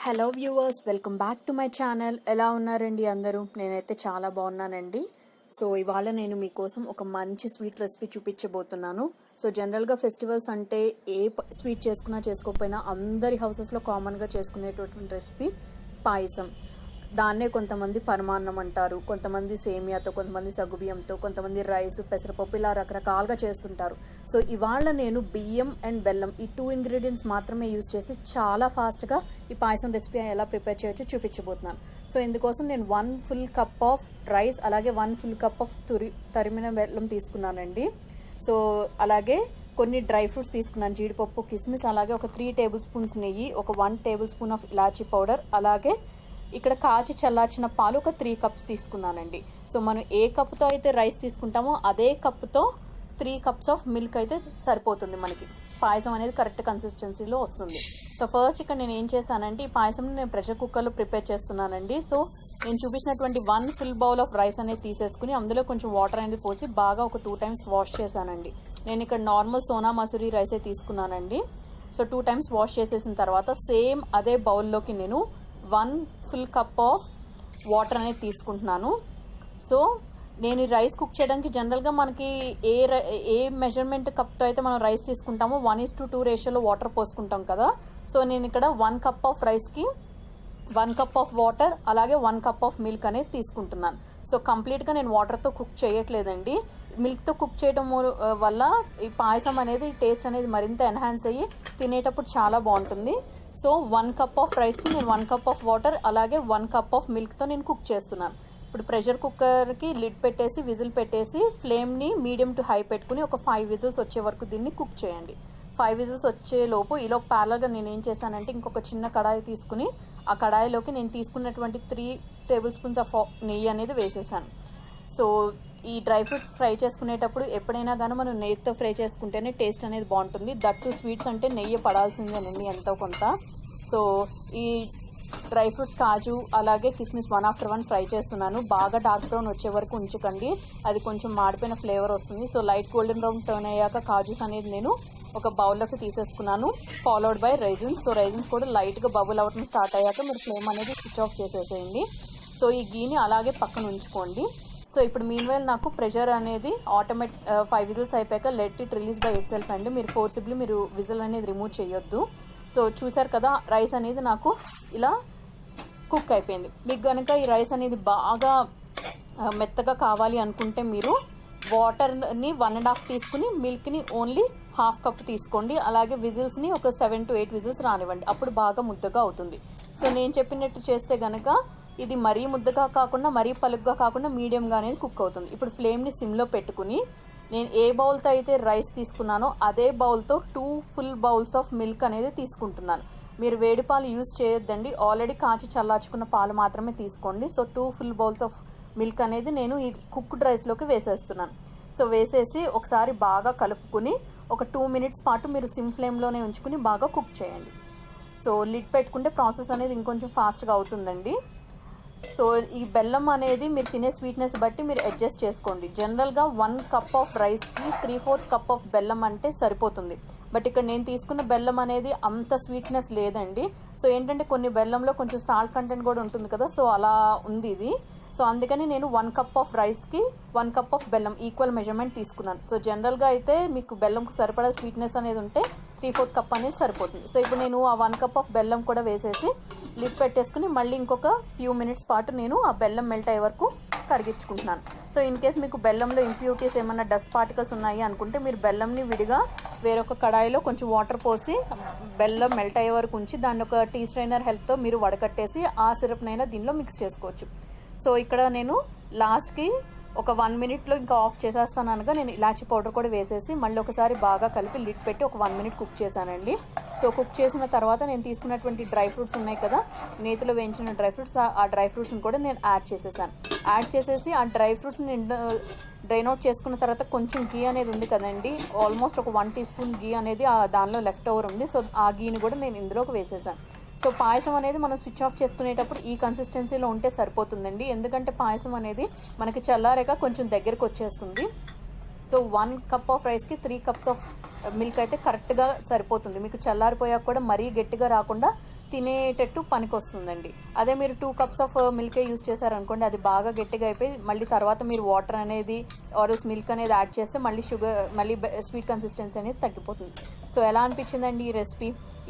Hello viewers, welcome back to my channel. ఎలా ఉన్నారండి అందరూ? నేనైతే చాలా బాగున్నానండి. సో ఇవాళ నేను మీకోసం ఒక మంచి స్వీట్ రెసిపీ చూపించబోతున్నాను. సో జనరల్గా ఫెస్టివల్స్ అంటే ఏ స్వీట్ చేసుకున్నా చేసుకోకపోయినా అందరి హౌసెస్లో కామన్గా చేసుకునేటటువంటి రెసిపీ పాయసం. దాన్నే కొంతమంది పరమాన్నం అంటారు, కొంతమంది సేమియాతో, కొంతమంది సగ్గుబియ్యంతో, కొంతమంది రైస్, పెసరపప్పు, ఇలా రకరకాలుగా చేస్తుంటారు. సో ఇవాళ నేను బియ్యం అండ్ బెల్లం ఈ 2 ఇంగ్రీడియంట్స్ మాత్రమే యూజ్ చేసి చాలా ఫాస్ట్గా ఈ పాయసం రెసిపీ ఎలా ప్రిపేర్ చేయొచ్చో చూపించబోతున్నాను. సో ఇందుకోసం నేను 1 full cup ఆఫ్ రైస్, అలాగే 1 full cup ఆఫ్ తరిమిన బెల్లం తీసుకున్నానండి. సో అలాగే కొన్ని డ్రై ఫ్రూట్స్ తీసుకున్నాను, జీడిపప్పు, కిస్మిస్, అలాగే ఒక 3 టేబుల్ స్పూన్స్ నెయ్యి, ఒక 1 table spoon of elaichi powder, అలాగే ఇక్కడ కాచి చల్లార్చిన పాలు ఒక 3 కప్స్ తీసుకున్నానండి. సో మనం ఏ కప్తో అయితే రైస్ తీసుకుంటామో అదే కప్తో 3 కప్స్ ఆఫ్ మిల్క్ అయితే సరిపోతుంది. మనకి పాయసం అనేది కరెక్ట్ కన్సిస్టెన్సీలో వస్తుంది. సో ఫస్ట్ ఇక్కడ నేను ఏం చేశానంటే ఈ పాయసం నేను ప్రెషర్ కుక్కర్లో ప్రిపేర్ చేస్తున్నానండి. సో నేను చూపించినటువంటి 1 full bowl ఆఫ్ రైస్ అనేది తీసేసుకుని అందులో కొంచెం వాటర్ అనేది పోసి బాగా ఒక 2 times వాష్ చేశానండి. నేను ఇక్కడ నార్మల్ సోనా మసూరి రైసే తీసుకున్నానండి. సో 2 times వాష్ చేసేసిన తర్వాత సేమ్ అదే బౌల్లోకి నేను 1 full cup ఆఫ్ వాటర్ అనేది తీసుకుంటున్నాను. సో నేను ఈ రైస్ కుక్ చేయడానికి జనరల్గా మనకి ఏ మెజర్మెంట్ కప్తో అయితే మనం రైస్ తీసుకుంటామో 1:2 రేషియోలో వాటర్ పోసుకుంటాం కదా. సో నేను ఇక్కడ 1 cup ఆఫ్ రైస్కి 1 cup ఆఫ్ వాటర్, అలాగే 1 cup ఆఫ్ మిల్క్ అనేది తీసుకుంటున్నాను. సో కంప్లీట్గా నేను వాటర్తో కుక్ చేయట్లేదండి. మిల్క్తో కుక్ చేయడం వల్ల ఈ పాయసం అనేది టేస్ట్ అనేది మరింత ఎన్హాన్స్ అయ్యి తినేటప్పుడు చాలా బాగుంటుంది. సో 1 cup ఆఫ్ రైస్కి నేను 1 cup ఆఫ్ వాటర్, అలాగే 1 cup ఆఫ్ మిల్క్తో నేను కుక్ చేస్తున్నాను. ఇప్పుడు ప్రెషర్ కుక్కర్కి లిడ్ పెట్టేసి విజిల్ పెట్టేసి ఫ్లేమ్ని మీడియం టు హై పెట్టుకుని ఒక 5 విజిల్స్ వచ్చే వరకు దీన్ని కుక్ చేయండి. 5 విజిల్స్ వచ్చే లోపు ఈలోపు ప్యారల్గా నేను ఏం చేశానంటే ఇంకొక చిన్న కడాయి తీసుకుని ఆ కడాయిలోకి నేను తీసుకున్నటువంటి 3 టేబుల్ స్పూన్స్ ఆఫ్ నెయ్యి అనేది వేసేసాను. సో ఈ డ్రై ఫ్రూట్స్ ఫ్రై చేసుకునేటప్పుడు ఎప్పుడైనా కానీ మనం నెయ్యితో ఫ్రై చేసుకుంటేనే టేస్ట్ అనేది బాగుంటుంది. దట్టు స్వీట్స్ అంటే నెయ్యి పడాల్సిందేనండి ఎంతో కొంత. సో ఈ డ్రై ఫ్రూట్స్, కాజు, అలాగే కిస్మిస్ 1 after 1 ఫ్రై చేస్తున్నాను. బాగా డార్క్ బ్రౌన్ వచ్చే వరకు ఉంచకండి, అది కొంచెం మాడిపోయిన ఫ్లేవర్ వస్తుంది. So light golden brown turn అయ్యాక కాజుస్ అనేది నేను ఒక బౌల్లోకి తీసేసుకున్నాను, followed by raisins. So raisins కూడా లైట్గా బబుల్ అవ్వడం స్టార్ట్ అయ్యాక మీరు ఫ్లేమ్ అనేది స్విచ్ ఆఫ్ చేసేసేయండి. సో ఈ గీని అలాగే పక్కన ఉంచుకోండి. సో ఇప్పుడు మీన్వైల్ నాకు ప్రెషర్ అనేది 5 విజిల్స్ అయిపోయాక let it release by it self అండి. మీరు ఫోర్సిబ్లీ మీరు విజిల్ అనేది రిమూవ్ చేయొద్దు. సో చూసారు కదా, రైస్ అనేది నాకు ఇలా కుక్ అయిపోయింది. మీకు కనుక ఈ రైస్ అనేది బాగా మెత్తగా కావాలి అనుకుంటే మీరు వాటర్ని 1.5 తీసుకుని మిల్క్ని ఓన్లీ 1/2 cup తీసుకోండి. అలాగే విజిల్స్ని ఒక 7 to 8 విజిల్స్ రానివ్వండి, అప్పుడు బాగా ముద్దగా అవుతుంది. సో నేను చెప్పినట్టు చేస్తే కనుక ఇది మరీ ముద్దగా కాకుండా మరీ పలుగ్గా కాకుండా మీడియంగా అనేది కుక్ అవుతుంది. ఇప్పుడు ఫ్లేమ్ని సిమ్లో పెట్టుకుని నేను ఏ బౌల్తో అయితే రైస్ తీసుకున్నానో అదే బౌల్తో 2 full bowls ఆఫ్ మిల్క్ అనేది తీసుకుంటున్నాను. మీరు వేడి పాలు యూజ్ చేయొద్దండి, ఆల్రెడీ కాచి చల్లార్చుకున్న పాలు మాత్రమే తీసుకోండి. So 2 full bowls of milk అనేది నేను ఈ కుక్డ్ రైస్లోకి వేసేస్తున్నాను. సో వేసేసి ఒకసారి బాగా కలుపుకుని ఒక 2 minutes పాటు మీరు సిమ్ ఫ్లేమ్లోనే ఉంచుకుని బాగా కుక్ చేయండి. సో లిడ్ పెట్టుకుంటే ప్రాసెస్ అనేది ఇంకొంచెం ఫాస్ట్గా అవుతుందండి. సో ఈ బెల్లం అనేది మీరు తినే స్వీట్నెస్ బట్టి మీరు అడ్జస్ట్ చేసుకోండి. జనరల్గా 1 cup ఆఫ్ రైస్కి 3/4 cup ఆఫ్ బెల్లం అంటే సరిపోతుంది. బట్ ఇక్కడ నేను తీసుకున్న బెల్లం అనేది అంత స్వీట్నెస్ లేదండి. సో ఏంటంటే కొన్ని బెల్లంలో కొంచెం సాల్ట్ కంటెంట్ కూడా ఉంటుంది కదా, సో అలా ఉంది ఇది. సో అందుకని నేను 1 cup ఆఫ్ రైస్కి 1 cup ఆఫ్ బెల్లం ఈక్వల్ మెజర్మెంట్ తీసుకున్నాను. సో జనరల్గా అయితే మీకు బెల్లంకు సరిపడా స్వీట్నెస్ అనేది ఉంటే 3/4 cup అనేది సరిపోతుంది. సో ఇప్పుడు నేను ఆ 1 cup ఆఫ్ బెల్లం కూడా వేసేసి లిడ్ పెట్టేసుకుని మళ్ళీ ఇంకొక ఫ్యూ మినిట్స్ పాటు నేను ఆ బెల్లం మెల్ట్ అయ్యే వరకు కరిగించుకుంటున్నాను. సో ఇన్ కేస్ మీకు బెల్లంలో ఇంప్యూరిటీస్ ఏమన్నా డస్ట్ పార్టికల్స్ ఉన్నాయి అనుకుంటే మీరు బెల్లంని విడిగా వేరొక కడాయిలో కొంచెం వాటర్ పోసి బెల్లం మెల్ట్ అయ్యే వరకు ఉంచి దాన్ని ఒక టీ స్ట్రైనర్ హెల్ప్తో మీరు వడకట్టేసి ఆ సిరప్నైనా దీనిలో మిక్స్ చేసుకోవచ్చు. సో ఇక్కడ నేను లాస్ట్కి ఒక 1 minute ఇంకా ఆఫ్ చేసేస్తాను అనగా నేను ఇలాచీ పౌడర్ కూడా వేసేసి మళ్ళీ ఒకసారి బాగా కలిపి లిడ్ పెట్టి ఒక 1 minute కుక్ చేశానండి. సో కుక్ చేసిన తర్వాత నేను తీసుకున్నటువంటి డ్రై ఫ్రూట్స్ ఉన్నాయి కదా, నేతిలో వేయించిన డ్రై ఫ్రూట్స్, ఆ డ్రై ఫ్రూట్స్ని కూడా నేను యాడ్ చేసేసాను. యాడ్ చేసేసి ఆ డ్రై ఫ్రూట్స్ని నేను డ్రైన్ అవుట్ చేసుకున్న తర్వాత కొంచెం గీ అనేది ఉంది కదండి, ఆల్మోస్ట్ ఒక 1 teaspoon గీ అనేది దానిలో లెఫ్ట్ ఓవర్ ఉంది. సో ఆ గీని కూడా నేను ఇందులోకి వేసేసాను. సో పాయసం అనేది మనం స్విచ్ ఆఫ్ చేసుకునేటప్పుడు ఈ కన్సిస్టెన్సీలో ఉంటే సరిపోతుందండి, ఎందుకంటే పాయసం అనేది మనకి చల్లారాక కొంచెం దగ్గరకు వచ్చేస్తుంది. సో 1 cup ఆఫ్ రైస్కి 3 cups ఆఫ్ మిల్క్ అయితే కరెక్ట్గా సరిపోతుంది. మీకు చల్లారిపోయాక కూడా మరీ గట్టిగా రాకుండా తినేటట్టు పనికొస్తుందండి. అదే మీరు 2 కప్స్ ఆఫ్ మిల్కే యూస్ చేశారనుకోండి, అది బాగా గట్టిగా అయిపోయి మళ్ళీ తర్వాత మీరు వాటర్ అనేది ఆర్ఎల్స్ మిల్క్ అనేది యాడ్ చేస్తే మళ్ళీ స్వీట్ కన్సిస్టెన్సీ అనేది తగ్గిపోతుంది. సో ఎలా అనిపించిందండి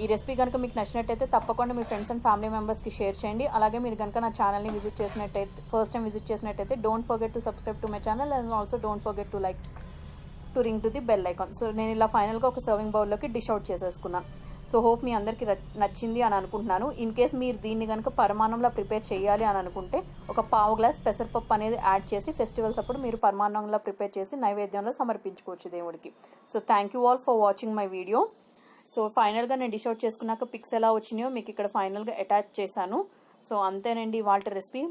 ఈ రెసిపీ కనుక మీకు నచ్చినట్టయితే తప్పకుండా మీ ఫ్రెండ్స్ అండ్ ఫ్యామిలీ మెంబర్స్కి షేర్ చేయండి. అలాగే మీరు కనుక నా ఛానల్ని ఫస్ట్ టైం విజిట్ చేసినట్టయితే don't forget to subscribe to my channel and also don't forget to ring to the bell icon. So నేను ఇలా ఫైనల్గా ఒక సర్వింగ్ బౌల్లోకి డిష్ అవుట్ చేసేసుకున్నాను. సో హోప్ మీ అందరికీ నచ్చింది అని అనుకుంటున్నాను. ఇన్ కేస్ మీరు దీన్ని కనుక పరమాన్నంలో ప్రిపేర్ చేయాలి అని అనుకుంటే ఒక పావు గ్లాస్ పెసరపప్పు అనేది యాడ్ చేసి ఫెస్టివల్స్ అప్పుడు మీరు పరమాన్నంలో ప్రిపేర్ చేసి నైవేద్యంలో సమర్పించుకోవచ్చు దేవుడికి. So thank you all for watching my video. So ఫైనల్గా నేను డిష్ అవుట్ చేసుకున్నాక పిక్స్ ఎలా వచ్చినాయో మీకు ఇక్కడ ఫైనల్గా అటాచ్ చేశాను. సో అంతేనండి ఇవాళ రెసిపీ.